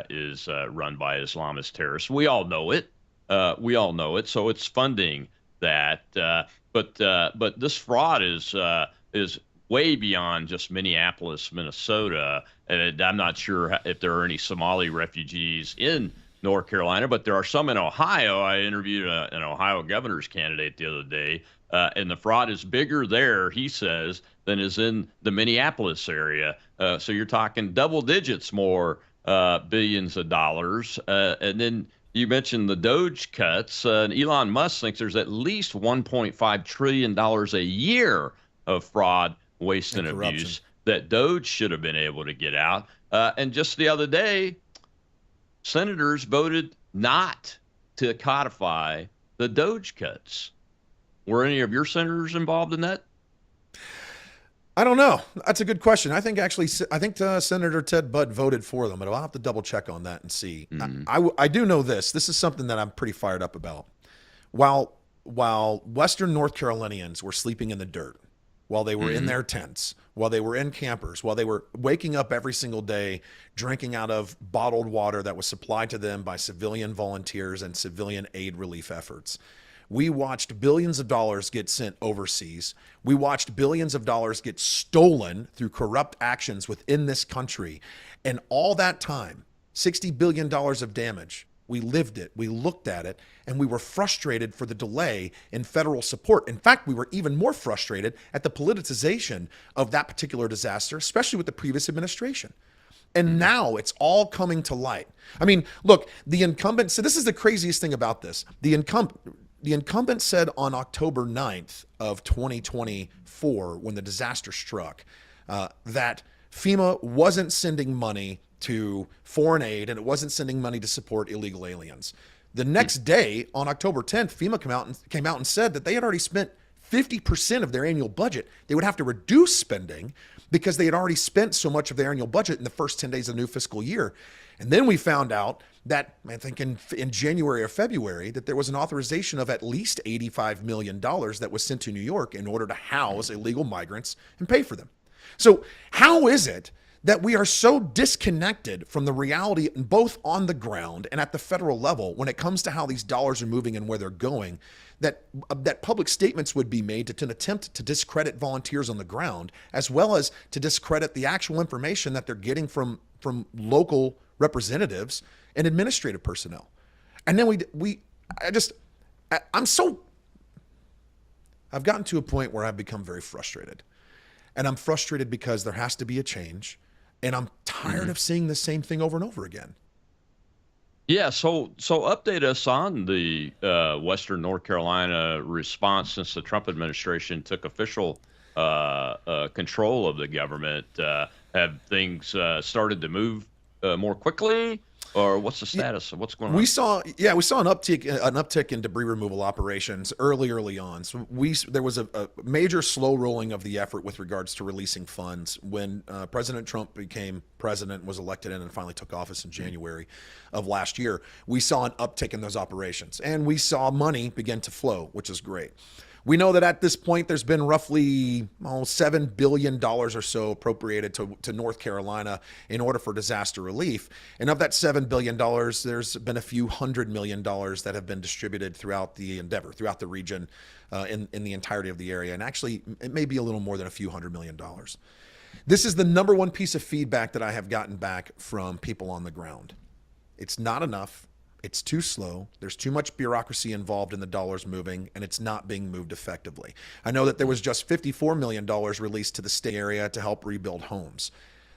is run by Islamist terrorists. We all know it. So it's funding that. But this fraud is way beyond just Minneapolis, Minnesota. And I'm not sure if there are any Somali refugees in North Carolina, but there are some in Ohio. I interviewed an Ohio governor's candidate the other day, and the fraud is bigger there, he says, than is in the Minneapolis area. So you're talking double digits more billions of dollars. And then you mentioned the Doge cuts, and Elon Musk thinks there's at least $1.5 trillion a year of fraud, waste, and abuse that Doge should have been able to get out. And just the other day, senators voted not to codify the Doge cuts. Were any of your senators involved in that? I don't know. That's a good question. I think Senator Ted Budd voted for them, but I'll have to double check on that and see. I do know this. This is something that I'm pretty fired up about. While Western North Carolinians were sleeping in the dirt, while they were in their tents, while they were in campers, while they were waking up every single day, drinking out of bottled water that was supplied to them by civilian volunteers and civilian aid relief efforts, we watched billions of dollars get sent overseas. We watched billions of dollars get stolen through corrupt actions within this country. And all that time, $60 billion of damage. We lived it, we looked at it, and we were frustrated for the delay in federal support. In fact, we were even more frustrated at the politicization of that particular disaster, especially with the previous administration. And now it's all coming to light. I mean, look, the incumbent, so this is the craziest thing about this. The incumbent said on October 9th of 2024, when the disaster struck, that FEMA wasn't sending money to foreign aid, and it wasn't sending money to support illegal aliens. The next day, on October 10th, FEMA came out and said that they had already spent 50% of their annual budget. They would have to reduce spending because they had already spent so much of their annual budget in the first 10 days of the new fiscal year. And then we found out that, I think in January or February, that there was an authorization of at least $85 million that was sent to New York in order to house illegal migrants and pay for them. So how is it that we are so disconnected from the reality both on the ground and at the federal level when it comes to how these dollars are moving and where they're going, that public statements would be made to an attempt to discredit volunteers on the ground, as well as to discredit the actual information that they're getting from local representatives and administrative personnel. And then I've gotten to a point where I've become very frustrated. And I'm frustrated because there has to be a change. And I'm tired of seeing the same thing over and over again. Yeah, so update us on the Western North Carolina response since the Trump administration took official control of the government. Have things started to move more quickly, or what's the status of what's going on? We saw an uptick in debris removal operations early on. So there was a major slow rolling of the effort with regards to releasing funds when President Trump became president, was elected in, and finally took office in January of last year. We saw an uptick in those operations, and we saw money begin to flow, which is great. We know that at this point, there's been roughly $7 billion or so appropriated to North Carolina in order for disaster relief. And of that $7 billion, there's been a few $100 million that have been distributed throughout the endeavor, throughout the region, in the entirety of the area. And actually, it may be a little more than a few $100 million. This is the number one piece of feedback that I have gotten back from people on the ground. It's not enough. It's too slow. There's too much bureaucracy involved in the dollars moving, and it's not being moved effectively. I know that there was just $54 million released to the state area to help rebuild homes.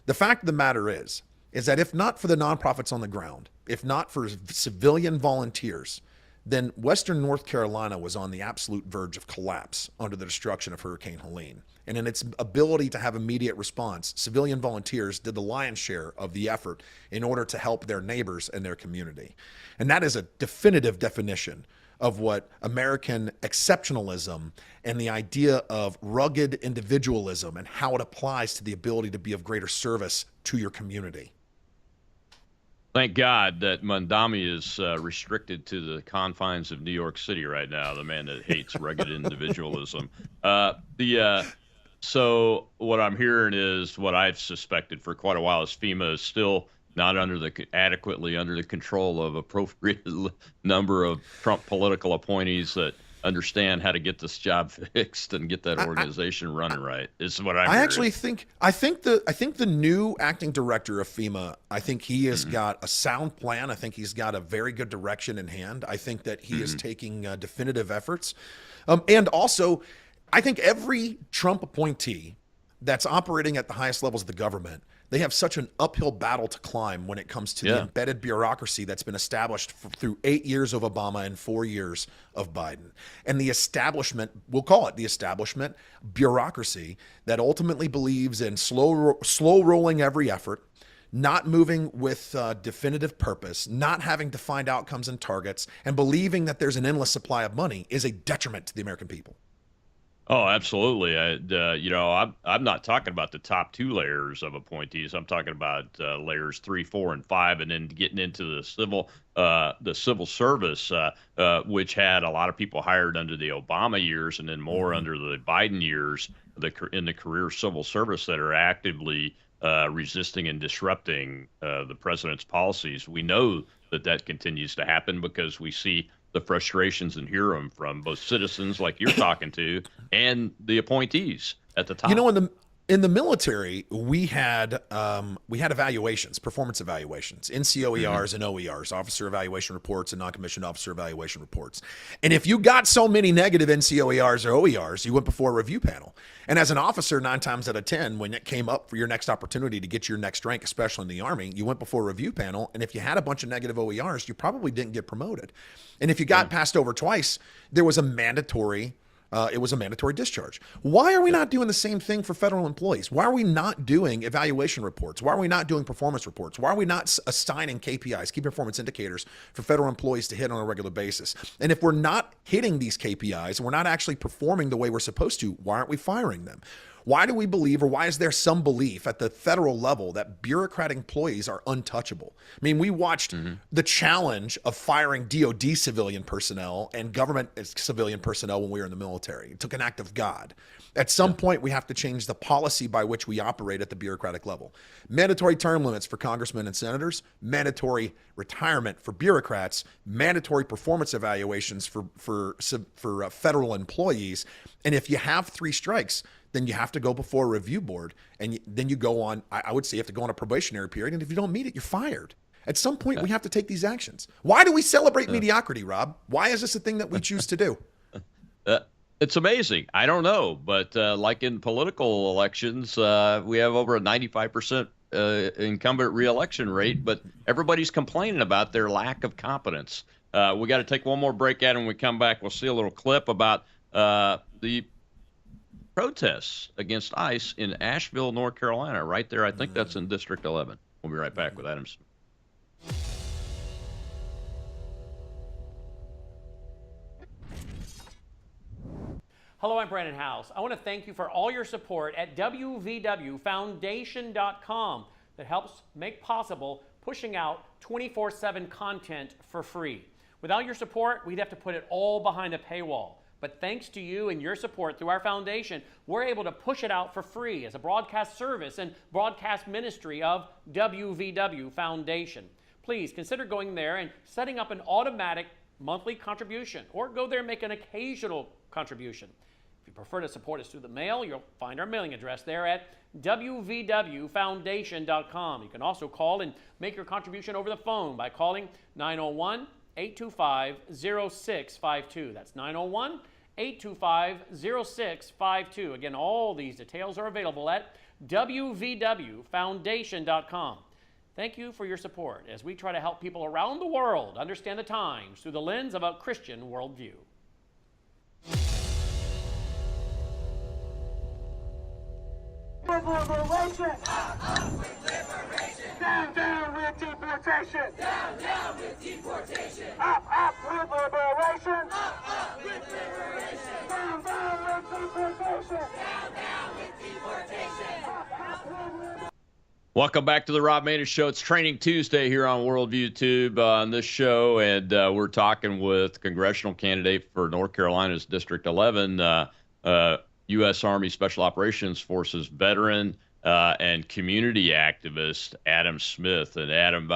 The fact of the matter is that if not for the nonprofits on the ground, if not for civilian volunteers, then Western North Carolina was on the absolute verge of collapse under the destruction of Hurricane Helene. And in its ability to have immediate response, civilian volunteers did the lion's share of the effort in order to help their neighbors and their community. And that is a definitive definition of what American exceptionalism and the idea of rugged individualism and how it applies to the ability to be of greater service to your community. Thank God that Mandami is restricted to the confines of New York City right now, the man that hates rugged individualism. So what I'm hearing is what I've suspected for quite a while is FEMA is still not adequately under the control of appropriate number of Trump political appointees that understand how to get this job fixed and get that organization running right. Is what I'm hearing. I think the new acting director of FEMA, I think he has got a sound plan. I think he's got a very good direction in hand. I think that he is taking definitive efforts. And also, I think every Trump appointee that's operating at the highest levels of the government, they have such an uphill battle to climb when it comes to the embedded bureaucracy that's been established through 8 years of Obama and 4 years of Biden. And the establishment, we'll call it the establishment bureaucracy, that ultimately believes in slow rolling every effort, not moving with definitive purpose, not having defined outcomes and targets, and believing that there's an endless supply of money is a detriment to the American people. Oh, absolutely. I'm not talking about the top two layers of appointees. I'm talking about layers 3, 4, and 5, and then getting into the civil service, which had a lot of people hired under the Obama years, and then more under the Biden years, in the career civil service that are actively resisting and disrupting the president's policies. We know that continues to happen because we see the frustrations and hear them from both citizens like you're talking to and the appointees at the top. You know, in the military, we had evaluations, performance evaluations, NCOERs and OERs, officer evaluation reports and non-commissioned officer evaluation reports. And if you got so many negative NCOERs or OERs, you went before a review panel. And as an officer, 9 times out of 10, when it came up for your next opportunity to get your next rank, especially in the Army, you went before a review panel. And if you had a bunch of negative OERs, you probably didn't get promoted. And if you got passed over twice, there was a mandatory discharge. Why are we not doing the same thing for federal employees? Why are we not doing evaluation reports? Why are we not doing performance reports? Why are we not assigning KPIs, key performance indicators, for federal employees to hit on a regular basis? And if we're not hitting these KPIs and we're not actually performing the way we're supposed to, why aren't we firing them? Why do we believe, or why is there some belief at the federal level that bureaucratic employees are untouchable? I mean, we watched the challenge of firing DOD civilian personnel and government civilian personnel when we were in the military. It took an act of God. At some point, we have to change the policy by which we operate at the bureaucratic level. Mandatory term limits for congressmen and senators, mandatory retirement for bureaucrats, mandatory performance evaluations for federal employees. And if you have 3 strikes, then you have to go before a review board, and then you go on, I would say you have to go on a probationary period, and if you don't meet it, you're fired. At some point, we have to take these actions. Why do we celebrate mediocrity, Rob? Why is this a thing that we choose to do? It's amazing. I don't know, but like in political elections, we have over a 95% incumbent reelection rate, but everybody's complaining about their lack of competence. We got to take one more break at it. When we come back, we'll see a little clip about the protests against ICE in Asheville, North Carolina, right there. I think that's in District 11. We'll be right back with Adam Smith. Hello, I'm Brandon House. I want to thank you for all your support at wvwfoundation.com that helps make possible pushing out 24/7 content for free. Without your support, we'd have to put it all behind a paywall. But thanks to you and your support through our foundation, we're able to push it out for free as a broadcast service and broadcast ministry of WVW Foundation. Please consider going there and setting up an automatic monthly contribution, or go there and make an occasional contribution. If you prefer to support us through the mail, you'll find our mailing address there at wvwfoundation.com. You can also call and make your contribution over the phone by calling 901-825-0652. That's 901-825-0652. Again, all these details are available at wvwfoundation.com. Thank you for your support as we try to help people around the world understand the times through the lens of a Christian worldview. Liberation! Up with liberation! Down with deportation! Down with deportation! Up with liberation! Up with liberation! Down with deportation! Down with deportation! Up with liberation! Welcome back to the Rob Maness Show. It's Training Tuesday here on Worldview Tube on this show, and we're talking with congressional candidate for North Carolina's District 11, U.S. Army Special Operations Forces veteran and community activist Adam Smith. And Adam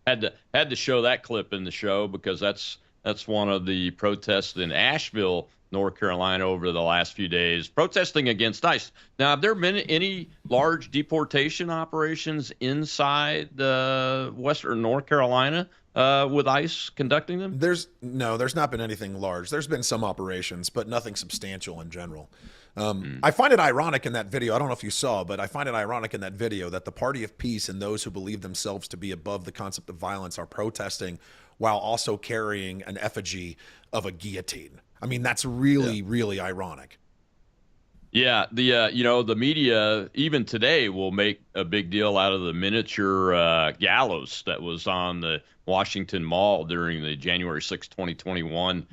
had to show that clip in the show because that's one of the protests in Asheville, North Carolina, over the last few days, protesting against ICE. Now, have there been any large deportation operations inside Western North Carolina with ICE conducting them? There's not been anything large. There's been some operations, but nothing substantial in general. I find it ironic in that video. I don't know if you saw, but I find it ironic in that video that the Party of Peace and those who believe themselves to be above the concept of violence are protesting while also carrying an effigy of a guillotine. I mean, that's really, really ironic. Yeah, the media even today will make a big deal out of the miniature gallows that was on the Washington Mall during the January 6, 2021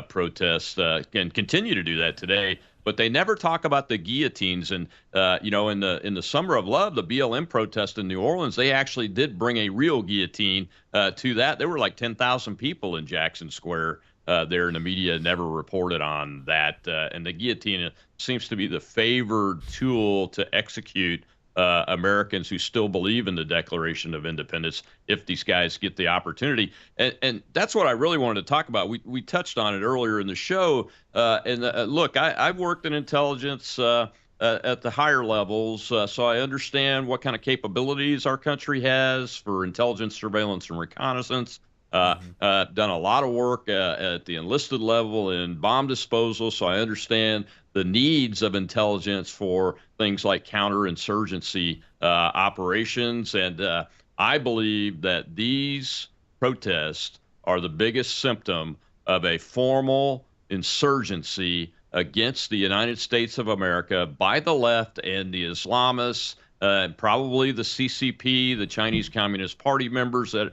protest, and continue to do that today. But they never talk about the guillotines. And in the Summer of Love, the BLM protest in New Orleans, they actually did bring a real guillotine to that. There were like 10,000 people in Jackson Square there, and the media never reported on that. And the guillotine seems to be the favored tool to execute Americans who still believe in the Declaration of Independence if these guys get the opportunity. And that's what I really wanted to talk about. We touched on it earlier in the show. Look, I've worked in intelligence at the higher levels, so I understand what kind of capabilities our country has for intelligence, surveillance, and reconnaissance. Done a lot of work at the enlisted level in bomb disposal, so I understand the needs of intelligence for things like counterinsurgency operations. And I believe that these protests are the biggest symptom of a formal insurgency against the United States of America by the left and the Islamists, probably the CCP, the Chinese Communist Party members that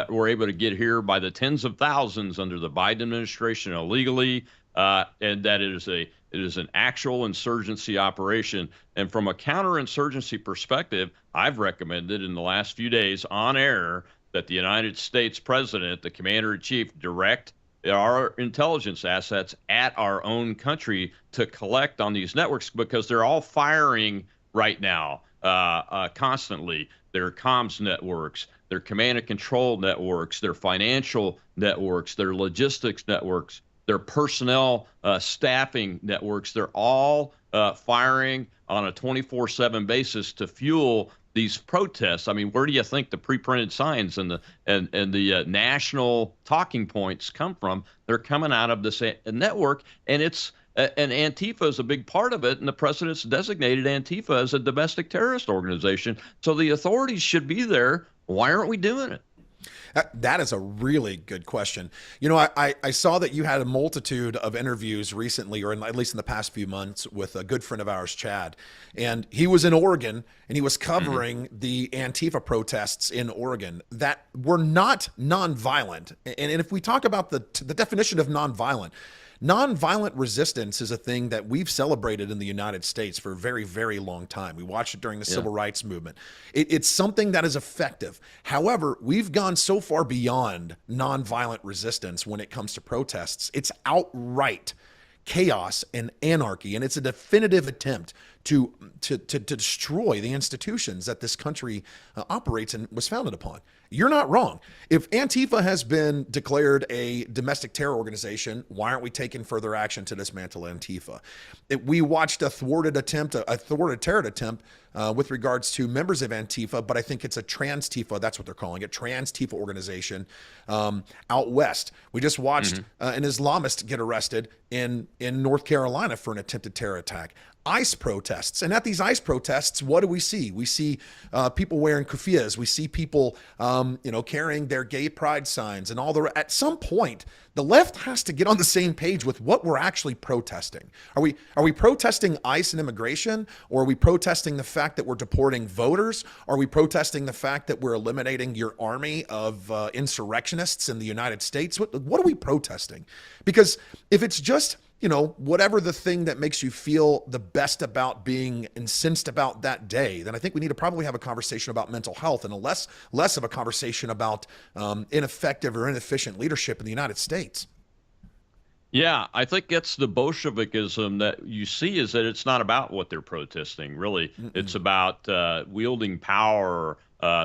were able to get here by the tens of thousands under the Biden administration illegally, and that it is an actual insurgency operation. And from a counterinsurgency perspective, I've recommended in the last few days on air that the United States president, the commander-in-chief, direct our intelligence assets at our own country to collect on these networks, because they're all firing right now constantly. Their comms networks, their command and control networks, their financial networks, their logistics networks, their personnel staffing networks. They're all firing on a 24/7 basis to fuel these protests. I mean, where do you think the pre-printed signs and the national talking points come from? They're coming out of this network, and Antifa is a big part of it, and the president's designated Antifa as a domestic terrorist organization. So the authorities should be there. Why aren't we doing it? That is a really good question. You know, I saw that you had a multitude of interviews recently, or at least in the past few months, with a good friend of ours, Chad. And he was in Oregon, and he was covering the Antifa protests in Oregon that were not nonviolent. And if we talk about the definition of nonviolent resistance is a thing that we've celebrated in the United States for a very, very long time. We watched it during the Civil Rights Movement. It's something that is effective. However, we've gone so far beyond nonviolent resistance when it comes to protests. It's outright chaos and anarchy, and it's a definitive attempt to destroy the institutions that this country operates and was founded upon. You're not wrong. If Antifa has been declared a domestic terror organization, why aren't we taking further action to dismantle Antifa? We watched a thwarted terror attempt with regards to members of Antifa, but I think it's a trans-Tifa, that's what they're calling it, trans-Tifa organization out west. We just watched an Islamist get arrested in North Carolina for an attempted terror attack. ICE protests. And at these ICE protests, what do we see? We see people wearing kufiyas. We see people, carrying their gay pride signs and all the. At some point, the left has to get on the same page with what we're actually protesting. Are we protesting ICE and immigration, or are we protesting the fact that we're deporting voters? Are we protesting the fact that we're eliminating your army of insurrectionists in the United States? What are we protesting? Because if it's just whatever the thing that makes you feel the best about being incensed about that day, then I think we need to probably have a conversation about mental health and a less of a conversation about ineffective or inefficient leadership in the United States. Yeah, I think that's the Bolshevikism that you see, is that it's not about what they're protesting, really. It's about wielding power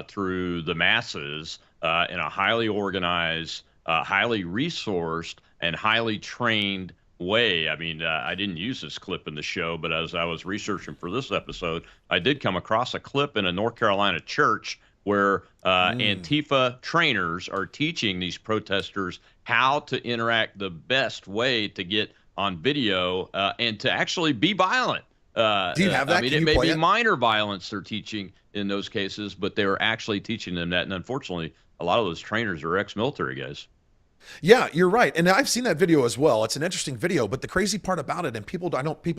through the masses in a highly organized, highly resourced, and highly trained way. I mean, I didn't use this clip in the show, but as I was researching for this episode, I did come across a clip in a North Carolina church where Antifa trainers are teaching these protesters how to interact the best way to get on video and to actually be violent. Do you have that? I mean, it may be minor violence they're teaching in those cases, but they were actually teaching them that. And unfortunately, a lot of those trainers are ex-military guys. Yeah, you're right. And I've seen that video as well. It's an interesting video, but the crazy part about it, and people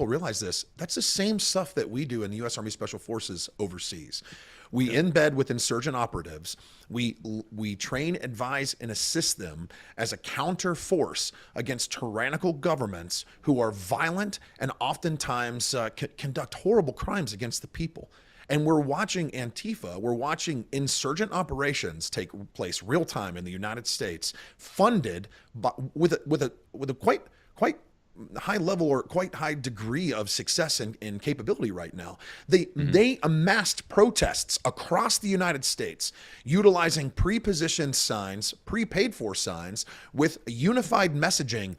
realize this, that's the same stuff that we do in the U.S. Army Special Forces overseas. We embed with insurgent operatives. We train, advise, and assist them as a counter force against tyrannical governments who are violent and oftentimes conduct horrible crimes against the people. And we're watching Antifa, we're watching insurgent operations take place real time in the United States, funded by, with a quite high level or quite high degree of success and capability right now. They amassed protests across the United States utilizing pre-positioned signs, prepaid for signs with unified messaging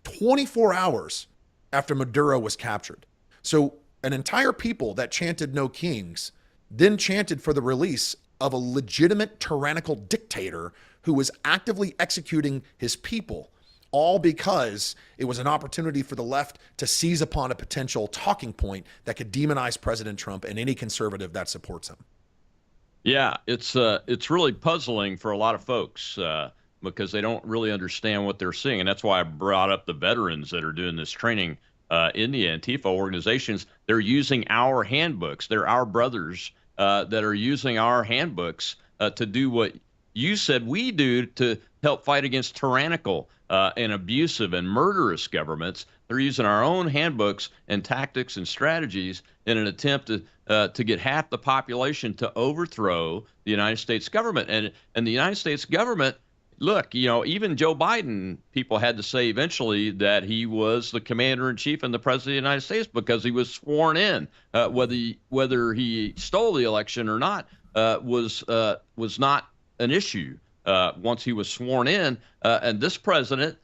24 hours after Maduro was captured. So an entire people that chanted "No Kings" then chanted for the release of a legitimate tyrannical dictator who was actively executing his people, all because it was an opportunity for the left to seize upon a potential talking point that could demonize President Trump and any conservative that supports him. Yeah, it's really puzzling for a lot of folks because they don't really understand what they're seeing. And that's why I brought up the veterans that are doing this training in the Antifa organizations. They're using our handbooks. They're our brothers that are using our handbooks to do what you said we do to help fight against tyrannical and abusive and murderous governments. They're using our own handbooks and tactics and strategies in an attempt to get half the population to overthrow the United States government. And the United States government, look, even Joe Biden, people had to say eventually that he was the commander-in-chief and the president of the United States because he was sworn in. Whether he stole the election or not was not an issue once he was sworn in. And this president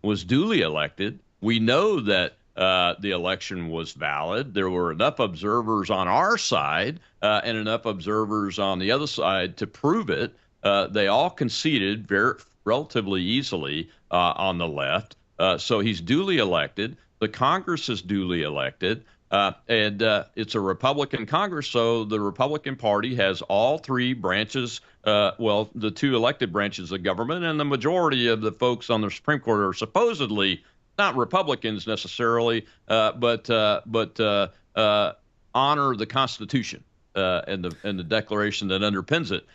was duly elected. We know that the election was valid. There were enough observers on our side and enough observers on the other side to prove it. They all conceded relatively easily on the left. So he's duly elected. The Congress is duly elected. And it's a Republican Congress, so the Republican Party has all three branches, the two elected branches of government, and the majority of the folks on the Supreme Court are supposedly not Republicans necessarily, but honor the Constitution and the Declaration that underpins it.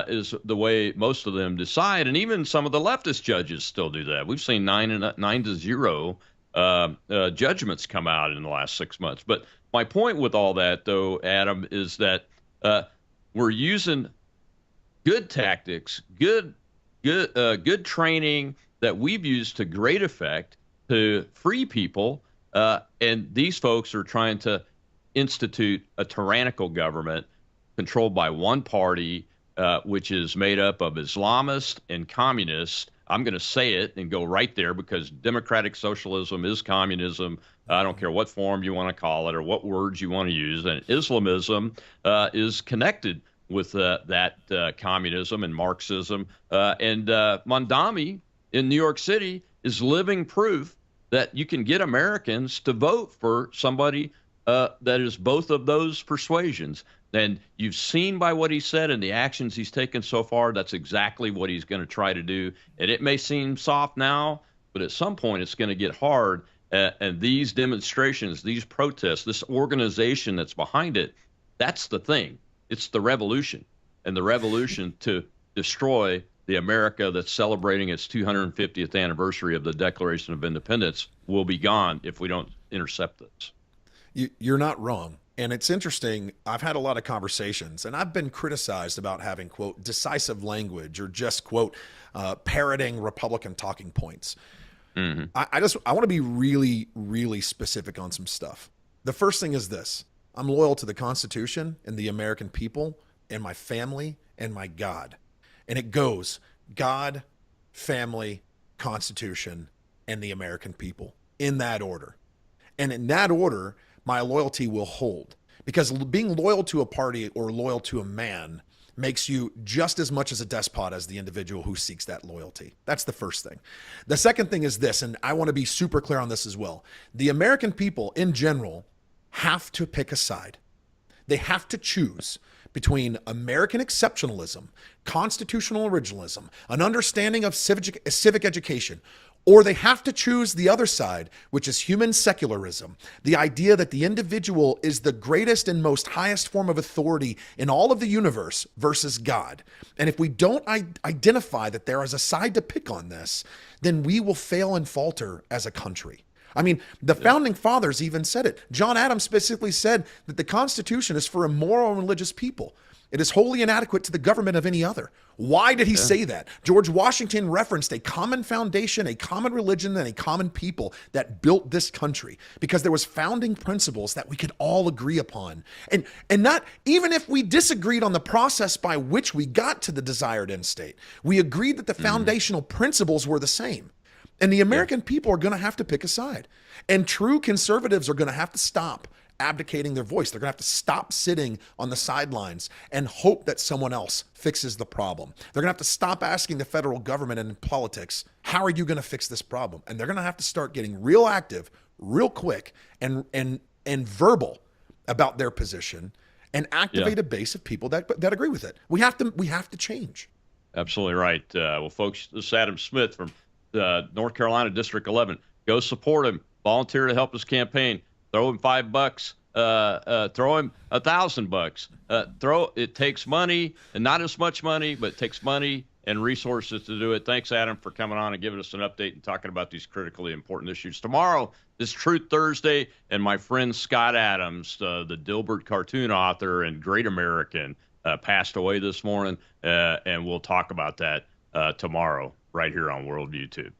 Is the way most of them decide, and even some of the leftist judges still do that. We've seen 9-0 judgments come out in the last 6 months. But my point with all that, though, Adam, is that we're using good tactics, good training that we've used to great effect to free people, and these folks are trying to institute a tyrannical government controlled by one party, which is made up of Islamists and communists. I'm going to say it and go right there because democratic socialism is communism. I don't care what form you want to call it or what words you want to use. And Islamism is connected with that communism and Marxism. And Mondami in New York City is living proof that you can get Americans to vote for somebody that is both of those persuasions. And you've seen by what he said and the actions he's taken so far, that's exactly what he's going to try to do. And it may seem soft now, but at some point it's going to get hard. And these demonstrations, these protests, this organization that's behind it, that's the thing. It's the revolution. And the revolution to destroy the America that's celebrating its 250th anniversary of the Declaration of Independence will be gone if we don't intercept this. You're not wrong. And it's interesting. I've had a lot of conversations, and I've been criticized about having, quote, decisive language or just, quote, parroting Republican talking points. Mm-hmm. I want to be really, really specific on some stuff. The first thing is this. I'm loyal to the Constitution and the American people and my family and my God. And it goes God, family, Constitution, and the American people in that order. And in that order, my loyalty will hold, because being loyal to a party or loyal to a man makes you just as much as a despot as the individual who seeks that loyalty. That's the first thing. The second thing is this, and I want to be super clear on this as well. The American people in general have to pick a side. They have to choose between American exceptionalism, constitutional originalism, an understanding of civic education, or they have to choose the other side, which is human secularism, the idea that the individual is the greatest and most highest form of authority in all of the universe versus God. And if we don't identify that there is a side to pick on this, then we will fail and falter as a country. I mean, the founding fathers even said it. John Adams specifically said that the Constitution is for a moral and religious people. It is wholly inadequate to the government of any other. Why did he say that? George Washington referenced a common foundation, a common religion, and a common people that built this country, because there was founding principles that we could all agree upon. And not even if we disagreed on the process by which we got to the desired end state, we agreed that the foundational principles were the same. And the American people are going to have to pick a side. And true conservatives are going to have to stop abdicating their voice. They're going to have to stop sitting on the sidelines and hope that someone else fixes the problem. They're going to have to stop asking the federal government and politics, how are you going to fix this problem? And they're going to have to start getting real active, real quick, and verbal about their position, and activate a base of people that agree with it. We have to change. Absolutely right. Well, folks, this is Adam Smith from North Carolina District 11. Go support him. Volunteer to help his campaign. Throw him $5. Throw him $1,000. It takes money, and not as much money, but it takes money and resources to do it. Thanks, Adam, for coming on and giving us an update and talking about these critically important issues. Tomorrow is Truth Thursday, and my friend Scott Adams, the Dilbert cartoon author and great American, passed away this morning, and we'll talk about that tomorrow right here on Worldview Tube.